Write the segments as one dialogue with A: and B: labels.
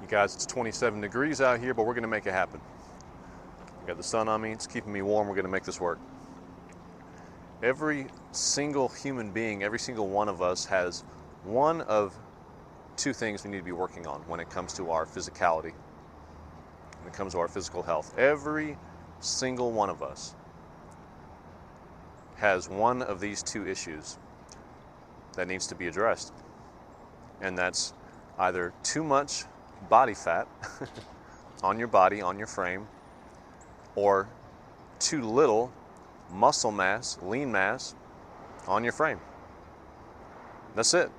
A: You guys, it's 27 degrees out here, but we're gonna make it happen. I got the sun on me, it's keeping me warm, we're gonna make this work. Every single human being, every single one of us has one of two things we need to be working on when it comes to our physicality, when it comes to our physical health. Every single one of us has one of these two issues that needs to be addressed. And that's either too much body fat on your body, on your frame, or too little muscle mass, lean mass on your frame. That's it.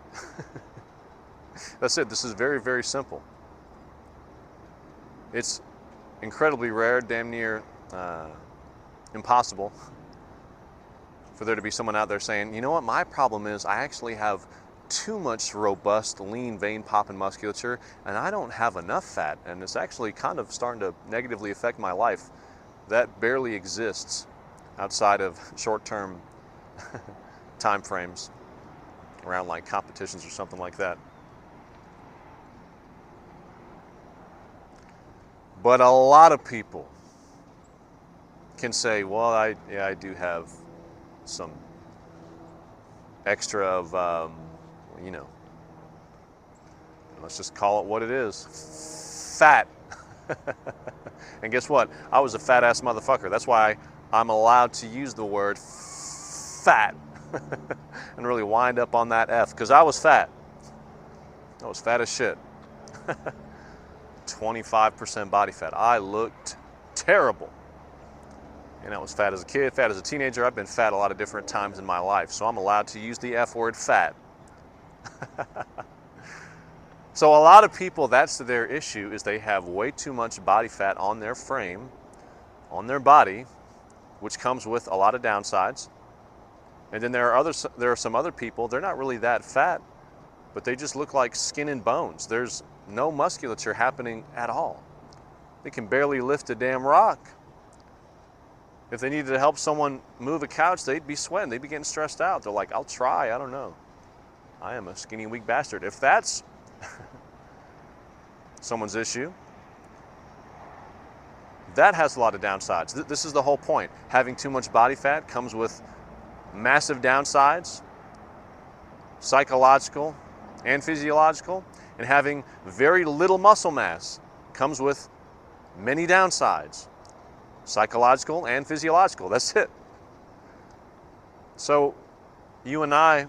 A: That's it. This is very, very simple. It's incredibly rare, damn near impossible for there to be someone out there saying, you know what, my problem is I actually have too much robust, lean, vein popping musculature, and I don't have enough fat, and it's actually kind of starting to negatively affect my life. That barely exists outside of short-term time frames around like competitions or something like that. But a lot of people can say, well, I do have some extra of, let's just call it what it is, fat. And guess what? I was a fat ass motherfucker. That's why I'm allowed to use the word fat and really wind up on that F, because I was fat. I was fat as shit. 25% body fat. I looked terrible. And I was fat as a kid, fat as a teenager. I've been fat a lot of different times in my life, so I'm allowed to use the F word, fat. So a lot of people, that's their issue, is they have way too much body fat on their frame, on their body, which comes with a lot of downsides. And then there are some other people, they're not really that fat, but they just look like skin and bones. There's no musculature happening at all. They can barely lift a damn rock. If they needed to help someone move a couch, they'd be sweating, they'd be getting stressed out. They're like, I'll try, I don't know. I am a skinny, weak bastard. If that's someone's issue, that has a lot of downsides. This is the whole point. Having too much body fat comes with massive downsides, psychological and physiological, and having very little muscle mass comes with many downsides, psychological and physiological. That's it. So you and I,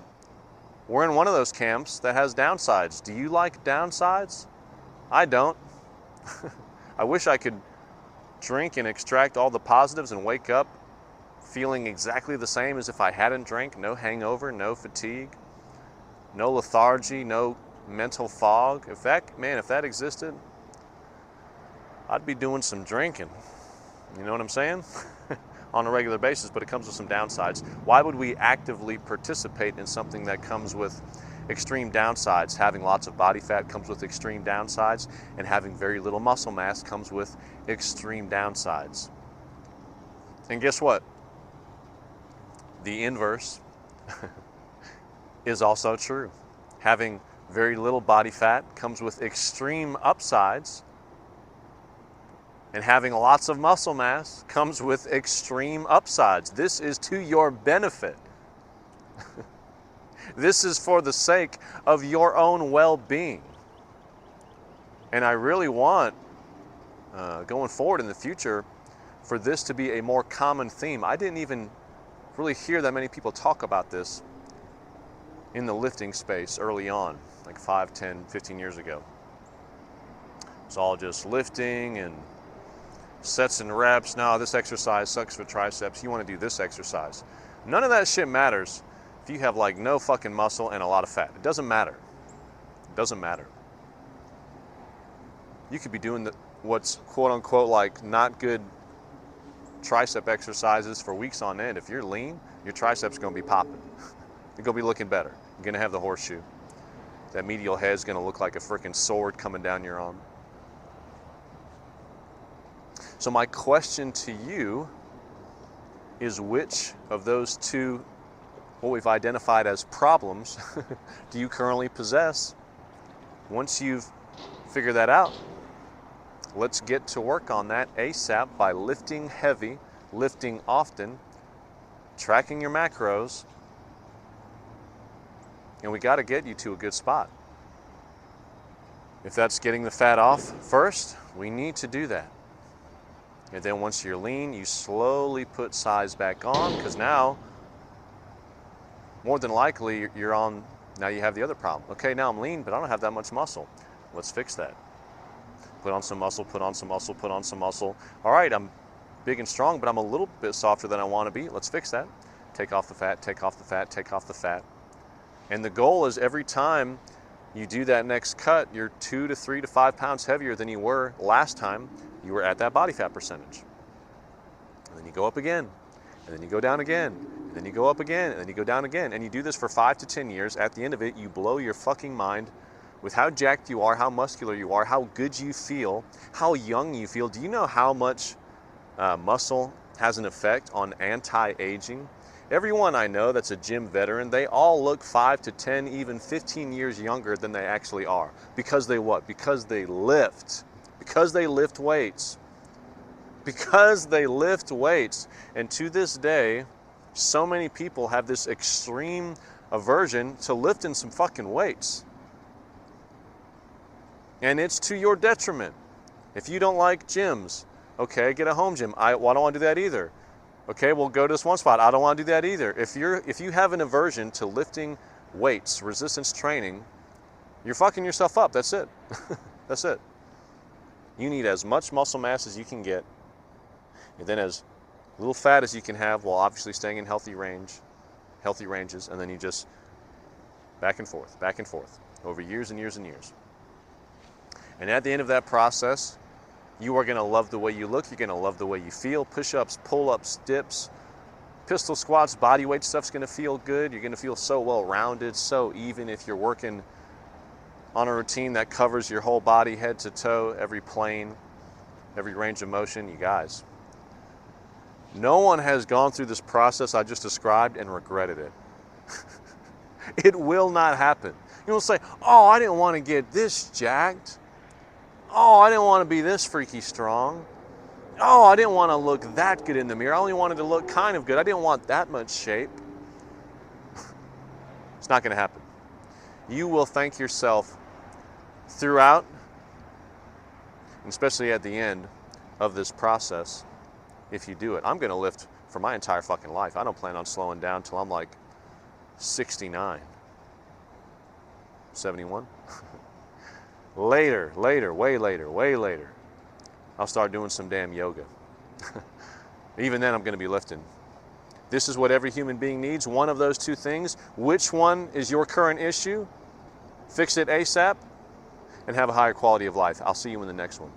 A: we're in one of those camps that has downsides. Do you like downsides? I don't. I wish I could drink and extract all the positives and wake up feeling exactly the same as if I hadn't drank. No hangover, no fatigue, no lethargy, no mental fog. If that existed, I'd be doing some drinking. You know what I'm saying? On a regular basis, but it comes with some downsides. Why would we actively participate in something that comes with extreme downsides? Having lots of body fat comes with extreme downsides, and having very little muscle mass comes with extreme downsides. And guess what? The inverse is also true. Having very little body fat comes with extreme upsides, and having lots of muscle mass comes with extreme upsides. This is to your benefit. This is for the sake of your own well-being. And I really want, going forward in the future, for this to be a more common theme. I didn't even really hear that many people talk about this in the lifting space early on, like 5, 10, 15 years ago. It's all just lifting and sets and reps. No, this exercise sucks for triceps. You want to do this exercise. None of that shit matters if you have like no fucking muscle and a lot of fat. It doesn't matter. It doesn't matter. You could be doing what's quote unquote like not good tricep exercises for weeks on end. If you're lean, your triceps are going to be popping. They're going to be looking better. You're going to have the horseshoe. That medial head's going to look like a freaking sword coming down your arm. So my question to you is, which of those two, what we've identified as problems, do you currently possess? Once you've figure that out. Let's get to work on that ASAP by lifting heavy, lifting often, tracking your macros, and we got to get you to a good spot. If that's getting the fat off first, we need to do that. And then once you're lean, you slowly put size back on, because now, more than likely, you're on, now you have the other problem. Okay, now I'm lean, but I don't have that much muscle. Let's fix that. Put on some muscle, put on some muscle, put on some muscle. All right, I'm big and strong, but I'm a little bit softer than I want to be. Let's fix that. Take off the fat, take off the fat, take off the fat. And the goal is every time you do that next cut, you're 2 to 3 to 5 pounds heavier than you were last time you were at that body fat percentage. And then you go up again, and then you go down again, and then you go up again, and then you go down again. And you do this for 5 to 10 years. At the end of it, you blow your fucking mind with how jacked you are, how muscular you are, how good you feel, how young you feel. Do you know how much muscle has an effect on anti-aging? Everyone I know that's a gym veteran, they all look 5 to 10, even 15 years younger than they actually are. Because they what? Because they lift. Because they lift weights. Because they lift weights. And to this day, so many people have this extreme aversion to lifting some fucking weights. And it's to your detriment. If you don't like gyms, okay, get a home gym. I don't want to do that either. Okay, we'll go to this one spot. I don't want to do that either. If you have an aversion to lifting weights, resistance training, you're fucking yourself up. That's it. That's it. You need as much muscle mass as you can get, and then as little fat as you can have, while obviously staying in healthy ranges, and then you just back and forth over years and years and years. And at the end of that process, you are going to love the way you look. You're going to love the way you feel. Push-ups, pull-ups, dips, pistol squats, body weight stuff's going to feel good. You're going to feel so well-rounded, so even if you're working on a routine that covers your whole body, head to toe, every plane, every range of motion. You guys, no one has gone through this process I just described and regretted it. It will not happen. You will say, oh, I didn't want to get this jacked. Oh, I didn't want to be this freaky strong. Oh, I didn't want to look that good in the mirror. I only wanted to look kind of good. I didn't want that much shape. It's not going to happen. You will thank yourself throughout, and especially at the end of this process, if you do it. I'm going to lift for my entire fucking life. I don't plan on slowing down till I'm like 69, 71. Later, way later, I'll start doing some damn yoga. Even then, I'm going to be lifting. This is what every human being needs, one of those two things. Which one is your current issue? Fix it ASAP and have a higher quality of life. I'll see you in the next one.